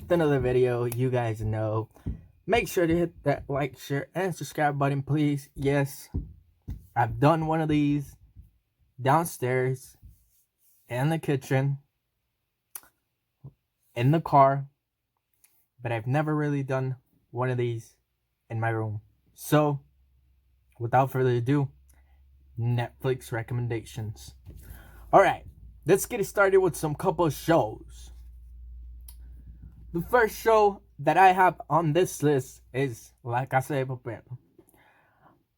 with another video. You guys know, make sure to hit that like, share, and subscribe button, please. Yes, I've done one of these downstairs, in the kitchen, in the car, but I've never really done one of these in my room. So, without further ado, Netflix recommendations. Alright, let's get it started with some couple of shows. The first show that I have on this list is La Casa de Papel.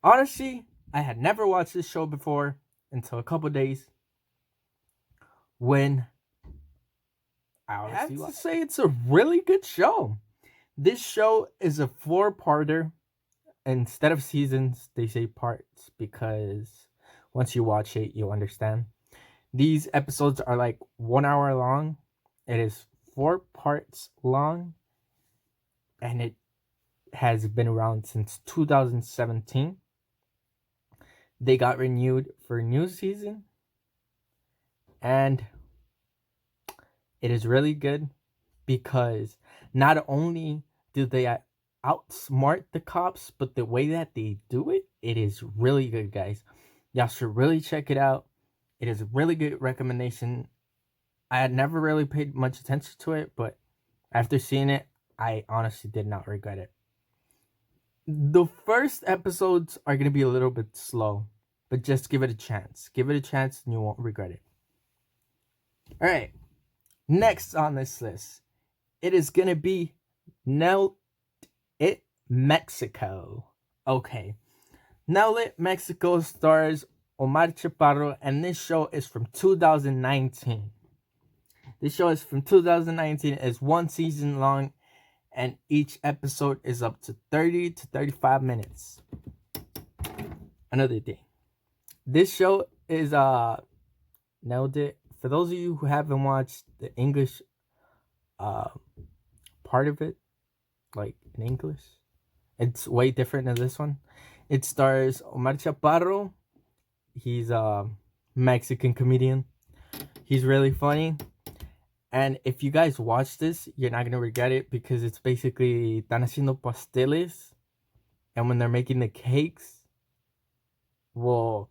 Honestly, I had never watched this show before until a couple days when I have to say it's a really good show. This show is a 4-parter. Instead of seasons, they say parts because once you watch it, you'll understand. These episodes are like 1 hour long. It is 4 parts long, and it has been around since 2017. They got renewed for a new season, and it is really good because not only do they outsmart the cops, but the way that they do it, it is really good, guys. Y'all should really check it out. It is a really good recommendation. I had never really paid much attention to it, but after seeing it, I honestly did not regret it. The first episodes are going to be a little bit slow, but just give it a chance. Give it a chance and you won't regret it. Alright, next on this list, it is going to be Mexico. Okay. Now Lit Mexico stars Omar Chaparro, and this show is from 2019. This show is from 2019. It's 1 season long, and each episode is up to 30 to 35 minutes. Another thing. This show is nailed it. For those of you who haven't watched the English part of it, like in English, it's way different than this one. It stars Omar Chaparro. He's a Mexican comedian. He's really funny. And if you guys watch this, you're not going to regret it because it's basically están haciendo pasteles. And when they're making the cakes, well,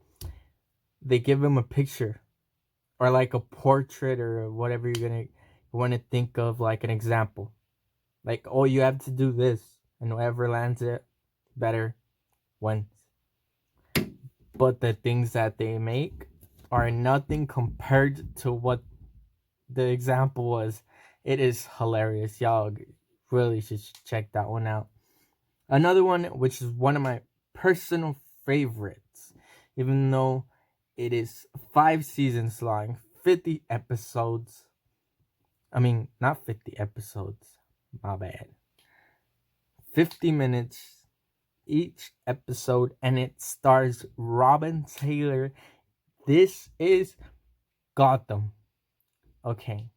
they give him a picture or like a portrait or whatever you want to think of, like an example. Like, oh, you have to do this, and whoever lands it better wins. But the things that they make are nothing compared to what the example was. It is hilarious. Y'all really should check that one out. Another one, which is one of my personal favorites, even though it is 5 seasons long, 50 episodes. I mean, not 50 episodes. My bad. 50 minutes each episode, and it stars Robin Taylor. This is Gotham. Okay,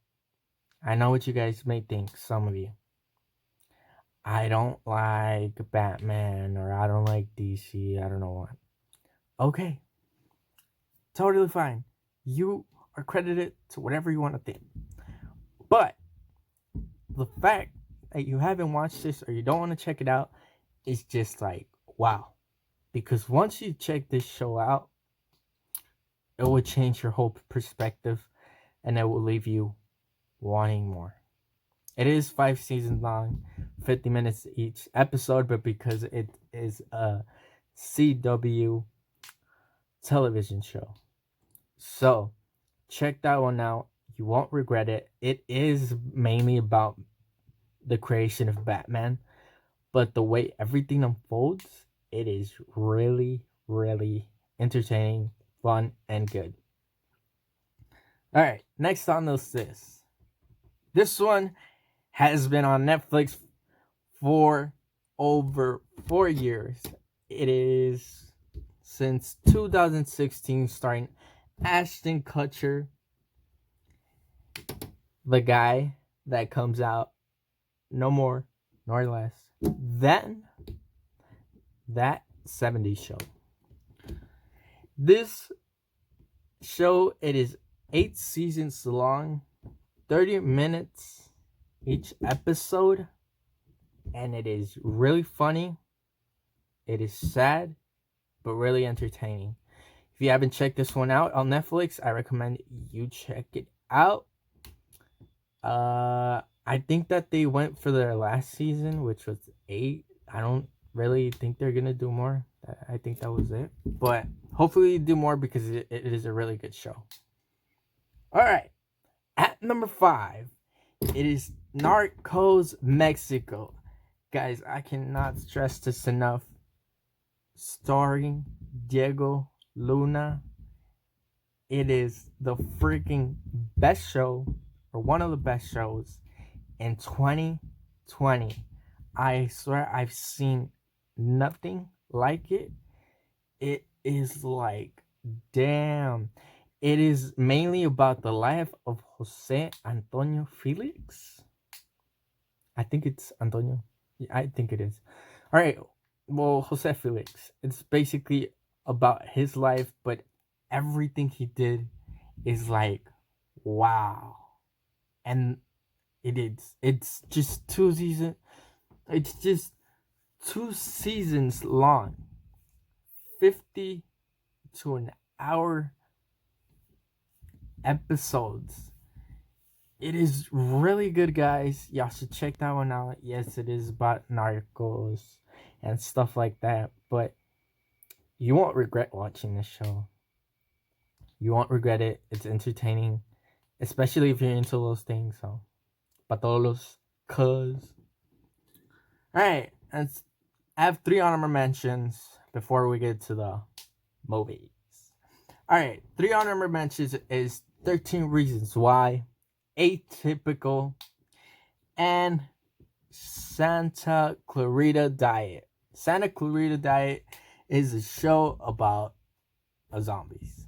I know what you guys may think, some of you. I don't like Batman, or I don't like DC, I don't know what. Okay, totally fine. You are credited to whatever you want to think. But the fact that you haven't watched this or you don't want to check it out is just like, wow. Because once you check this show out, it will change your whole perspective, and it will leave you wanting more. It is 5 seasons long, 50 minutes each episode, but because it is a CW television show, so check that one out. You won't regret it. It is mainly about the creation of Batman, but the way everything unfolds, it is really, really entertaining, fun, and good. Alright, next on this list. This one has been on Netflix for over 4 years. It is since 2016, starring Ashton Kutcher, the guy that comes out no more nor less than That 70s Show. This show, it is 8 seasons long, 30 minutes each episode, and it is really funny. It is sad, but really entertaining. If you haven't checked this one out on Netflix, I recommend you check it out. I think that they went for their last season, which was 8. I don't really think they're gonna do more. I think that was it. But hopefully do more because it is a really good show. Alright. At number 5, it is Narcos Mexico. Guys, I cannot stress this enough. Starring Diego Luna. It is the freaking best show, or one of the best shows in 2020. I swear I've seen nothing like it. It is like, damn. It is mainly about the life of Jose Antonio Felix. I think it's Antonio. Yeah, I think it is. All right. Well, Jose Felix. It's basically about his life, but everything he did is like, wow. And it's just 2 seasons. It's just 2 seasons long. 50 to an hour episodes. It is really good, guys. Y'all should check that one out. Yes, it is about Narcos and stuff like that, but you won't regret watching this show. You won't regret it. It's entertaining, especially if you're into those things. So, patolos, cuz. Alright, I have 3 honorable mentions before we get to the movies. Alright, 3 honorable mentions is 13 Reasons Why, Atypical, and Santa Clarita Diet. Santa Clarita Diet is a show about zombies,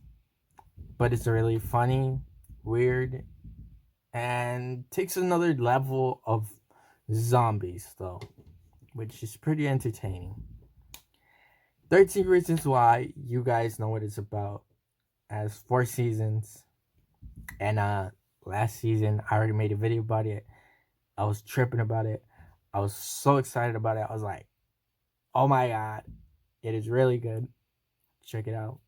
but it's really funny, weird, and takes another level of zombies though, which is pretty entertaining. 13 Reasons Why, you guys know what it's about. As 4 seasons, and last season I already made a video about it. I was tripping about it. I was so excited about it. I was like, oh my god, it is really good. Check it out.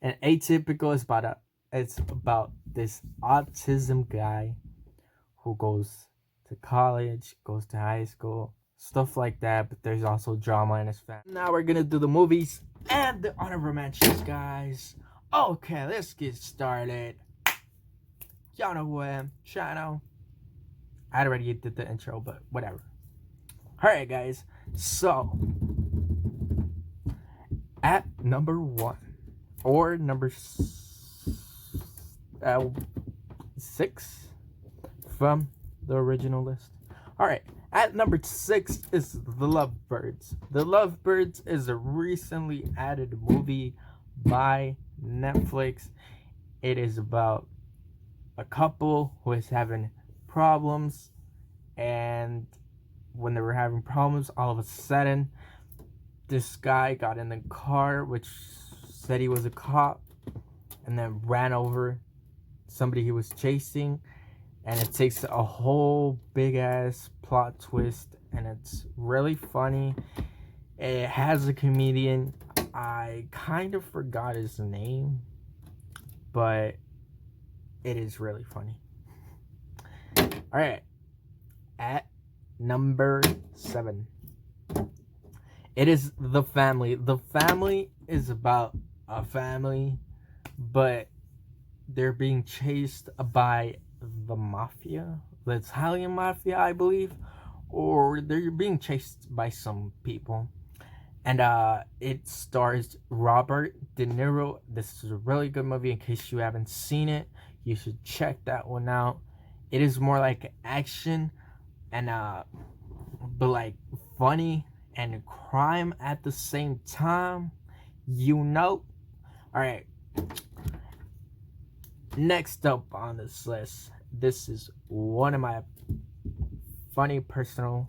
And Atypical is it's about this autism guy who goes to college, goes to high school, stuff like that, but there's also drama in his family. Now we're gonna do the movies and the honorable mentions, guys. Okay, let's get started. Y'all know who I am. Shano. I already did the intro, but whatever. Alright, guys. So, at number 1, or number 6 from the original list. Alright, at number 6 is The LOVEBirds. The LOVEBirds is a recently added movie by Netflix. It is about a couple who is having problems, and when they were having problems, all of a sudden this guy got in the car which said he was a cop and then ran over somebody he was chasing, and it takes a whole big ass plot twist, and it's really funny. It has a comedian. I kind of forgot his name, but it is really funny. Alright, at number 7, it is The Family. The Family is about a family, but they're being chased by the mafia, the Italian mafia, I believe, or they're being chased by some people. And it stars Robert De Niro. This is a really good movie. In case you haven't seen it, you should check that one out. It is more like action and but like funny and crime at the same time. You know. Alright. Next up on this list, this is one of my funny personal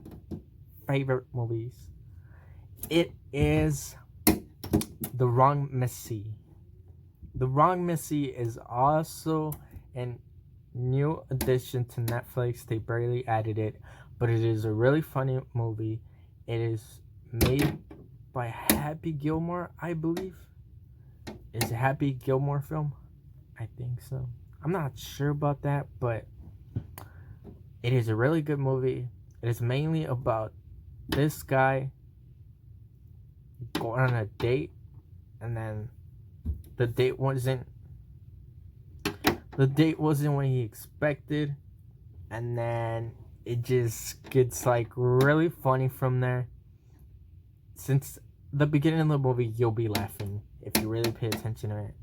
favorite movies. It is The Wrong Missy. The Wrong Missy is also an new addition to Netflix. They barely added it, but it is a really funny movie. It is made by Happy Gilmore, I believe. Is a Happy Gilmore film? I think so. I'm not sure about that, but it is a really good movie. It is mainly about this guy going on a date, and then the date wasn't what he expected, and then it just gets like really funny from there. Since the beginning of the movie, you'll be laughing if you really pay attention to it,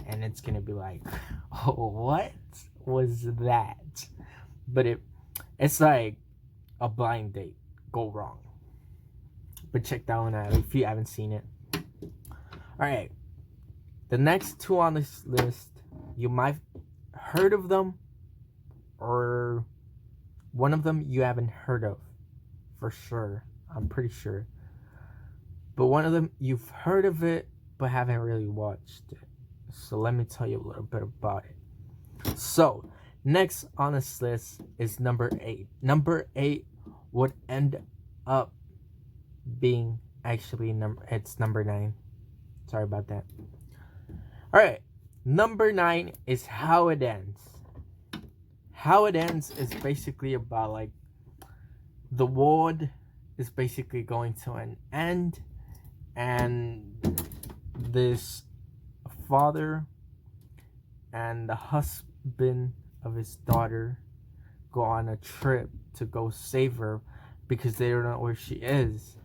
and it's gonna be like, oh, what was that? But it's like a blind date go wrong. But check that one out if you haven't seen it. Alright, the next two on this list, you might heard of them, or one of them you haven't heard of for sure. I'm pretty sure. But one of them you've heard of it but haven't really watched it. So let me tell you a little bit about it. So next on this list is number 8. Number 8 would end up being actually it's number 9. Sorry about that. Alright, number 9 is How It Ends. How It Ends is basically about like the world is basically going to an end, and this father and the husband of his daughter go on a trip to go save her because they don't know where she is.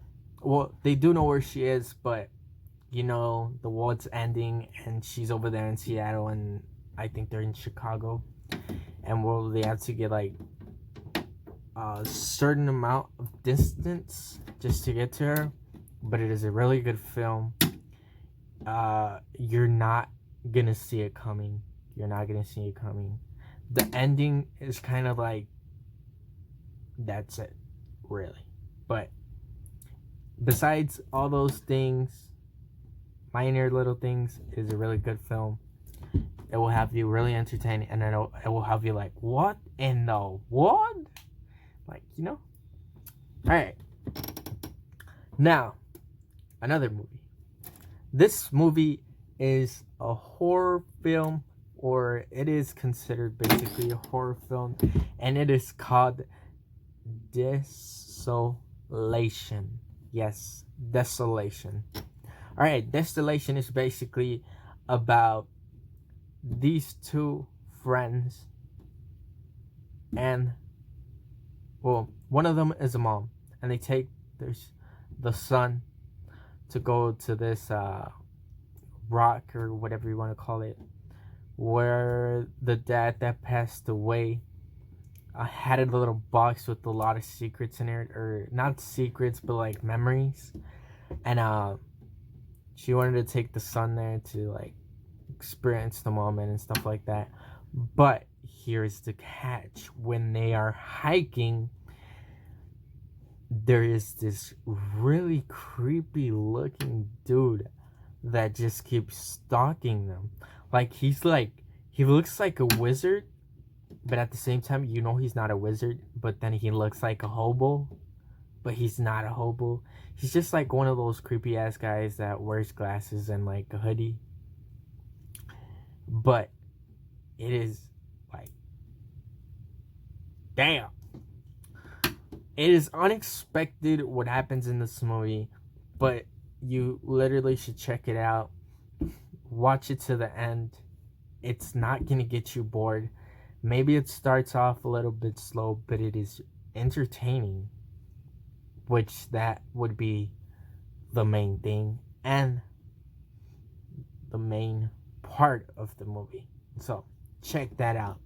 Well, they do know where she is, but you know, the world's ending and she's over there in Seattle, and I think they're in Chicago. And well, they have to get like a certain amount of distance just to get to her. But it is a really good film. You're not gonna see it coming. You're not gonna see it coming. The ending is kind of like, that's it, really. But besides all those things, minor little things, it is a really good film. It will have you really entertained, and it will have you like, what in the what? Like, you know? Alright. Now, another movie. This movie is a horror film, or it is considered basically a horror film, and it is called Desolation. Yes, Desolation. Alright, Desolation is basically about these two friends, and well, one of them is a mom, and they take the son to go to this rock, or whatever you want to call it, where the dad that passed away had a little box with a lot of secrets in it, or not secrets, but like memories. And she wanted to take the son there to like experience the moment and stuff like that. But here's the catch: when they are hiking, there is this really creepy looking dude that just keeps stalking them. Like, he looks like a wizard, but at the same time, you know he's not a wizard. But then he looks like a hobo, but he's not a hobo. He's just like one of those creepy ass guys that wears glasses and like a hoodie. But it is like, damn. It is unexpected what happens in this movie, but you literally should check it out. Watch it to the end. It's not gonna get you bored. Maybe it starts off a little bit slow, but it is entertaining, which that would be the main thing and the main part of the movie. So check that out.